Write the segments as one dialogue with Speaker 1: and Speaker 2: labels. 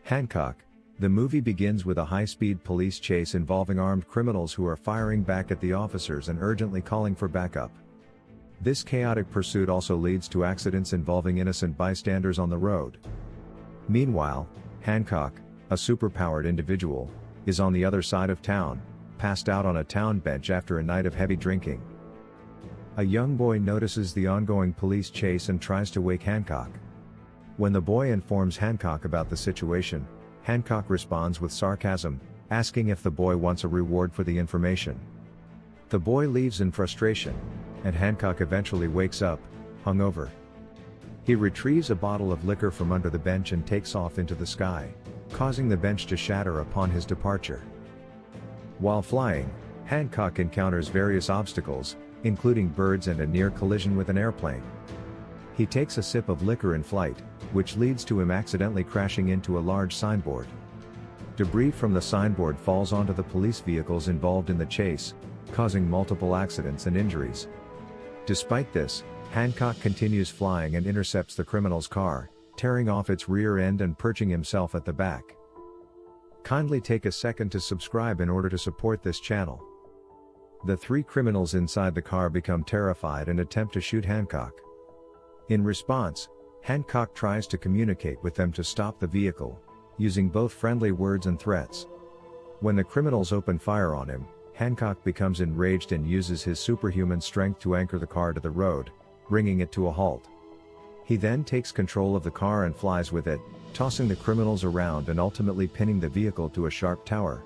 Speaker 1: Hancock. The movie begins with a high-speed police chase involving armed criminals who are firing back at the officers and urgently calling for backup. This chaotic pursuit also leads to accidents involving innocent bystanders on the road. Meanwhile, Hancock, a superpowered individual, is on the other side of town, passed out on a town bench after a night of heavy drinking. A young boy notices the ongoing police chase and tries to wake Hancock. When the boy informs Hancock about the situation, Hancock responds with sarcasm, asking if the boy wants a reward for the information. The boy leaves in frustration, and Hancock eventually wakes up, hungover. He retrieves a bottle of liquor from under the bench and takes off into the sky, causing the bench to shatter upon his departure. While flying, Hancock encounters various obstacles, including birds and a near collision with an airplane. He takes a sip of liquor in flight, which leads to him accidentally crashing into a large signboard. Debris from the signboard falls onto the police vehicles involved in the chase, causing multiple accidents and injuries. Despite this, Hancock continues flying and intercepts the criminal's car, tearing off its rear end and perching himself at the back. Kindly take a second to subscribe in order to support this channel. The three criminals inside the car become terrified and attempt to shoot Hancock. In response, Hancock tries to communicate with them to stop the vehicle, using both friendly words and threats. When the criminals open fire on him, Hancock becomes enraged and uses his superhuman strength to anchor the car to the road, bringing it to a halt. He then takes control of the car and flies with it, tossing the criminals around and ultimately pinning the vehicle to a sharp tower.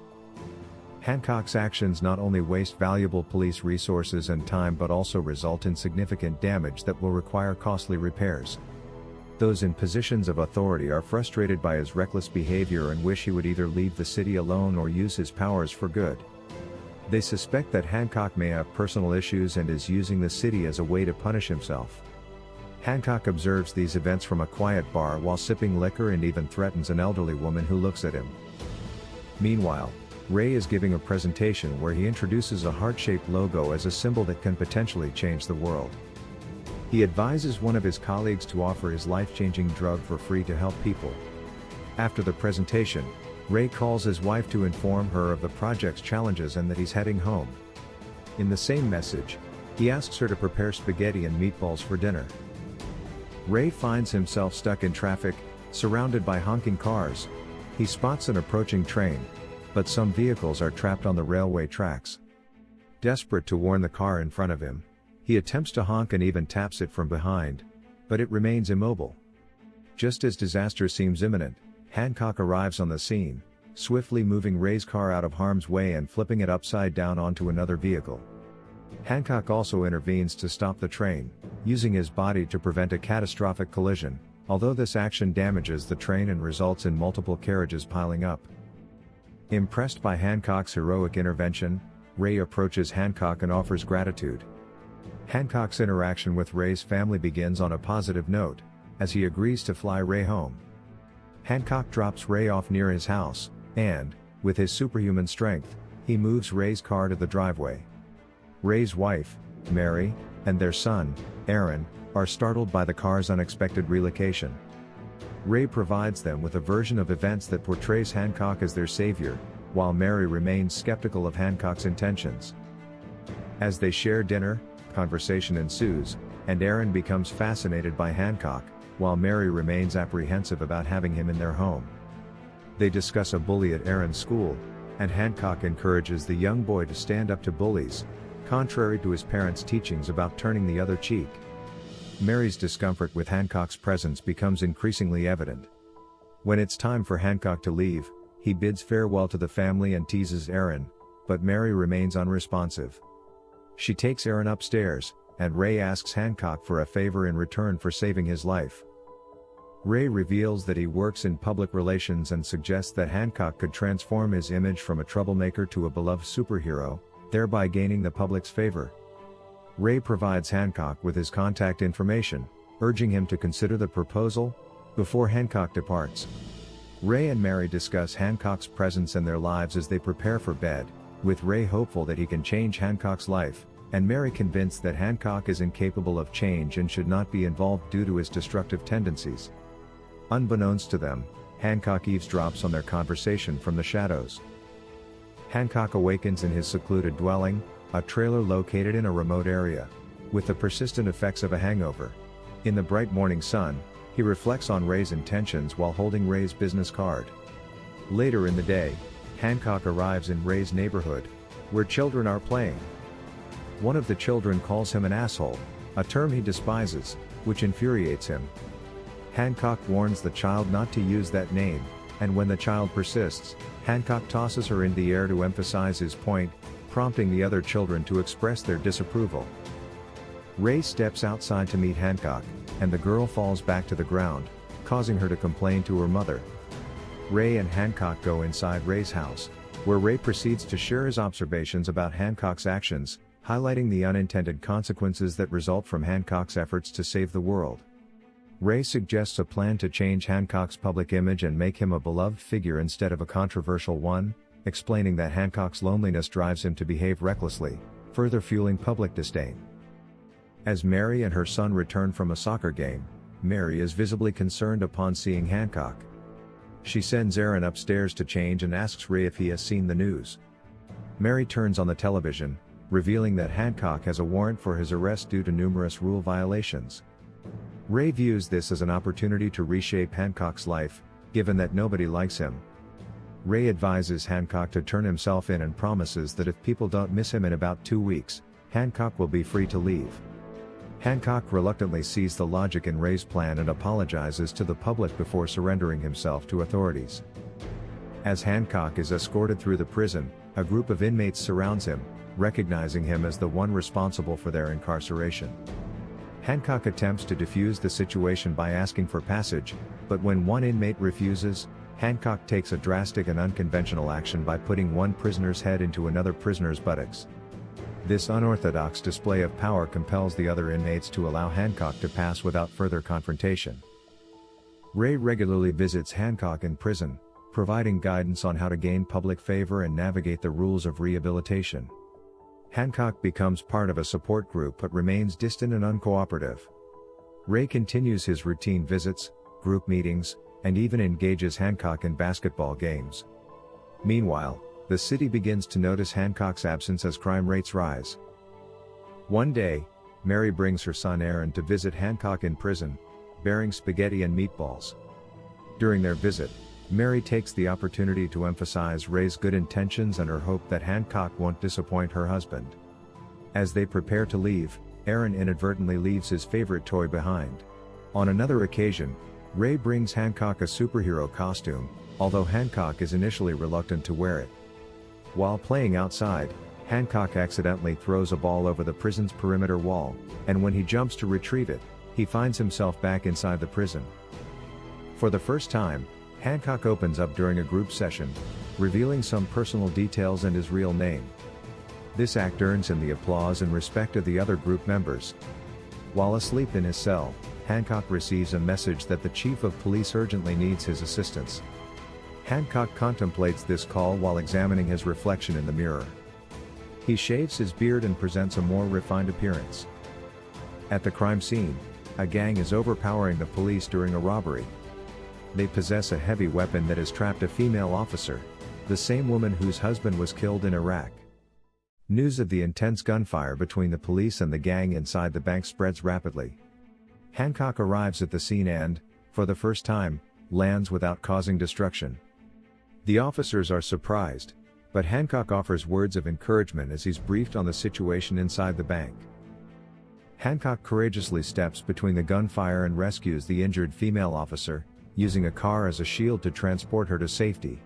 Speaker 1: Hancock's actions not only waste valuable police resources and time but also result in significant damage that will require costly repairs. Those in positions of authority are frustrated by his reckless behavior and wish he would either leave the city alone or use his powers for good. They suspect that Hancock may have personal issues and is using the city as a way to punish himself. Hancock observes these events from a quiet bar while sipping liquor and even threatens an elderly woman who looks at him. Meanwhile, Ray is giving a presentation where he introduces a heart-shaped logo as a symbol that can potentially change the world. He advises one of his colleagues to offer his life-changing drug for free to help people. After the presentation, Ray calls his wife to inform her of the project's challenges and that he's heading home. In the same message, he asks her to prepare spaghetti and meatballs for dinner. Ray finds himself stuck in traffic, surrounded by honking cars. He spots an approaching train, but some vehicles are trapped on the railway tracks. Desperate to warn the car in front of him, he attempts to honk and even taps it from behind, but it remains immobile. Just as disaster seems imminent, Hancock arrives on the scene, swiftly moving Ray's car out of harm's way and flipping it upside down onto another vehicle. Hancock also intervenes to stop the train, using his body to prevent a catastrophic collision, although this action damages the train and results in multiple carriages piling up. Impressed by Hancock's heroic intervention, Ray approaches Hancock and offers gratitude. Hancock's interaction with Ray's family begins on a positive note, as he agrees to fly Ray home. Hancock drops Ray off near his house, and, with his superhuman strength, he moves Ray's car to the driveway. Ray's wife, Mary, and their son, Aaron, are startled by the car's unexpected relocation. Ray provides them with a version of events that portrays Hancock as their savior, while Mary remains skeptical of Hancock's intentions. As they share dinner, conversation ensues, and Aaron becomes fascinated by Hancock, while Mary remains apprehensive about having him in their home. They discuss a bully at Aaron's school, and Hancock encourages the young boy to stand up to bullies, contrary to his parents' teachings about turning the other cheek. Mary's discomfort with Hancock's presence becomes increasingly evident. When it's time for Hancock to leave, he bids farewell to the family and teases Aaron, but Mary remains unresponsive. She takes Aaron upstairs, and Ray asks Hancock for a favor in return for saving his life. Ray reveals that he works in public relations and suggests that Hancock could transform his image from a troublemaker to a beloved superhero, thereby gaining the public's favor. Ray provides Hancock with his contact information, urging him to consider the proposal before Hancock departs. Ray and Mary discuss Hancock's presence and their lives as they prepare for bed, with Ray hopeful that he can change Hancock's life, and Mary convinced that Hancock is incapable of change and should not be involved due to his destructive tendencies. Unbeknownst to them, Hancock eavesdrops on their conversation from the shadows. Hancock awakens in his secluded dwelling, a trailer located in a remote area, with the persistent effects of a hangover. In the bright morning sun, he reflects on Ray's intentions while holding Ray's business card. Later in the day, Hancock arrives in Ray's neighborhood, where children are playing. One of the children calls him an asshole, a term he despises, which infuriates him. Hancock warns the child not to use that name, and when the child persists, Hancock tosses her in the air to emphasize his point, prompting the other children to express their disapproval. Ray steps outside to meet Hancock, and the girl falls back to the ground, causing her to complain to her mother. Ray and Hancock go inside Ray's house, where Ray proceeds to share his observations about Hancock's actions, highlighting the unintended consequences that result from Hancock's efforts to save the world. Ray suggests a plan to change Hancock's public image and make him a beloved figure instead of a controversial one, explaining that Hancock's loneliness drives him to behave recklessly, further fueling public disdain. As Mary and her son return from a soccer game, Mary is visibly concerned upon seeing Hancock. She sends Aaron upstairs to change and asks Ray if he has seen the news. Mary turns on the television, revealing that Hancock has a warrant for his arrest due to numerous rule violations. Ray views this as an opportunity to reshape Hancock's life, given that nobody likes him. Ray advises Hancock to turn himself in and promises that if people don't miss him in about 2 weeks, Hancock will be free to leave. Hancock reluctantly sees the logic in Ray's plan and apologizes to the public before surrendering himself to authorities. As Hancock is escorted through the prison, a group of inmates surrounds him, recognizing him as the one responsible for their incarceration. Hancock attempts to defuse the situation by asking for passage, but when one inmate refuses, Hancock takes a drastic and unconventional action by putting one prisoner's head into another prisoner's buttocks. This unorthodox display of power compels the other inmates to allow Hancock to pass without further confrontation. Ray regularly visits Hancock in prison, providing guidance on how to gain public favor and navigate the rules of rehabilitation. Hancock becomes part of a support group but remains distant and uncooperative. Ray continues his routine visits, group meetings, and even engages Hancock in basketball games. Meanwhile, the city begins to notice Hancock's absence as crime rates rise. One day, Mary brings her son Aaron to visit Hancock in prison, bearing spaghetti and meatballs. During their visit, Mary takes the opportunity to emphasize Ray's good intentions and her hope that Hancock won't disappoint her husband. As they prepare to leave, Aaron inadvertently leaves his favorite toy behind. On another occasion, Ray brings Hancock a superhero costume, although Hancock is initially reluctant to wear it. While playing outside, Hancock accidentally throws a ball over the prison's perimeter wall, and when he jumps to retrieve it, he finds himself back inside the prison. For the first time, Hancock opens up during a group session, revealing some personal details and his real name. This act earns him the applause and respect of the other group members. While asleep in his cell, Hancock receives a message that the chief of police urgently needs his assistance. Hancock contemplates this call while examining his reflection in the mirror. He shaves his beard and presents a more refined appearance. At the crime scene, a gang is overpowering the police during a robbery. They possess a heavy weapon that has trapped a female officer, the same woman whose husband was killed in Iraq. News of the intense gunfire between the police and the gang inside the bank spreads rapidly. Hancock arrives at the scene and, for the first time, lands without causing destruction. The officers are surprised, but Hancock offers words of encouragement as he's briefed on the situation inside the bank. Hancock courageously steps between the gunfire and rescues the injured female officer, using a car as a shield to transport her to safety.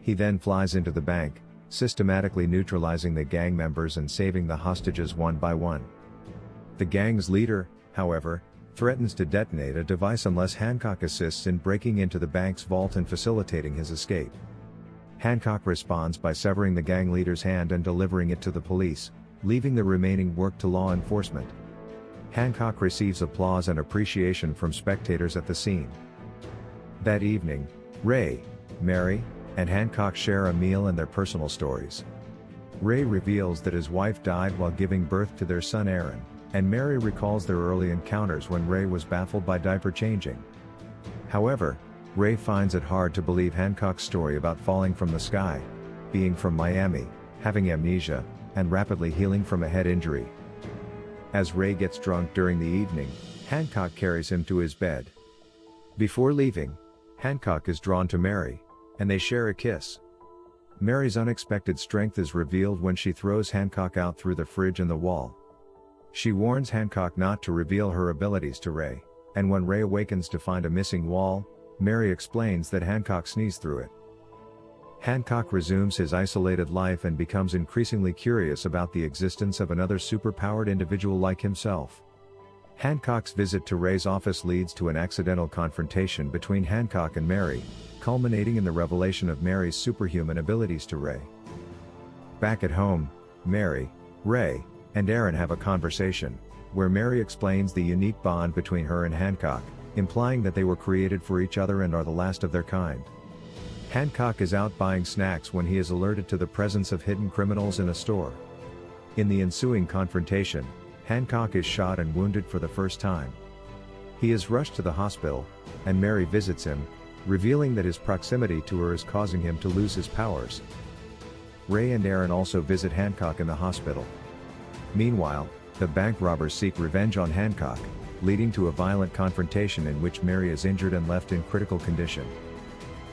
Speaker 1: He then flies into the bank, systematically neutralizing the gang members and saving the hostages one by one. The gang's leader, however, threatens to detonate a device unless Hancock assists in breaking into the bank's vault and facilitating his escape. Hancock responds by severing the gang leader's hand and delivering it to the police, leaving the remaining work to law enforcement. Hancock receives applause and appreciation from spectators at the scene. That evening, Ray, Mary, and Hancock share a meal and their personal stories. Ray reveals that his wife died while giving birth to their son Aaron, and Mary recalls their early encounters when Ray was baffled by diaper changing. However, Ray finds it hard to believe Hancock's story about falling from the sky, being from Miami, having amnesia, and rapidly healing from a head injury. As Ray gets drunk during the evening, Hancock carries him to his bed. Before leaving, Hancock is drawn to Mary, and they share a kiss. Mary's unexpected strength is revealed when she throws Hancock out through the fridge and the wall. She warns Hancock not to reveal her abilities to Ray, and when Ray awakens to find a missing wall, Mary explains that Hancock sneezed through it. Hancock resumes his isolated life and becomes increasingly curious about the existence of another superpowered individual like himself. Hancock's visit to Ray's office leads to an accidental confrontation between Hancock and Mary, culminating in the revelation of Mary's superhuman abilities to Ray. Back at home, Mary, Ray, and Aaron have a conversation, where Mary explains the unique bond between her and Hancock, implying that they were created for each other and are the last of their kind. Hancock is out buying snacks when he is alerted to the presence of hidden criminals in a store. In the ensuing confrontation, Hancock is shot and wounded for the first time. He is rushed to the hospital, and Mary visits him, revealing that his proximity to her is causing him to lose his powers. Ray and Aaron also visit Hancock in the hospital. Meanwhile, the bank robbers seek revenge on Hancock, leading to a violent confrontation in which Mary is injured and left in critical condition.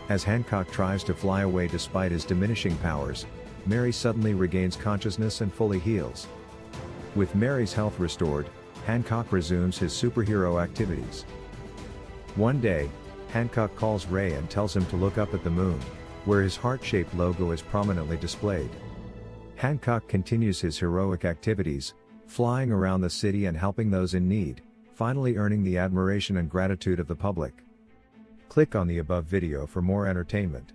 Speaker 1: As Hancock tries to fly away despite his diminishing powers, Mary suddenly regains consciousness and fully heals. With Mary's health restored, Hancock resumes his superhero activities. One day, Hancock calls Ray and tells him to look up at the moon, where his heart-shaped logo is prominently displayed. Hancock continues his heroic activities, flying around the city and helping those in need, finally earning the admiration and gratitude of the public. Click on the above video for more entertainment.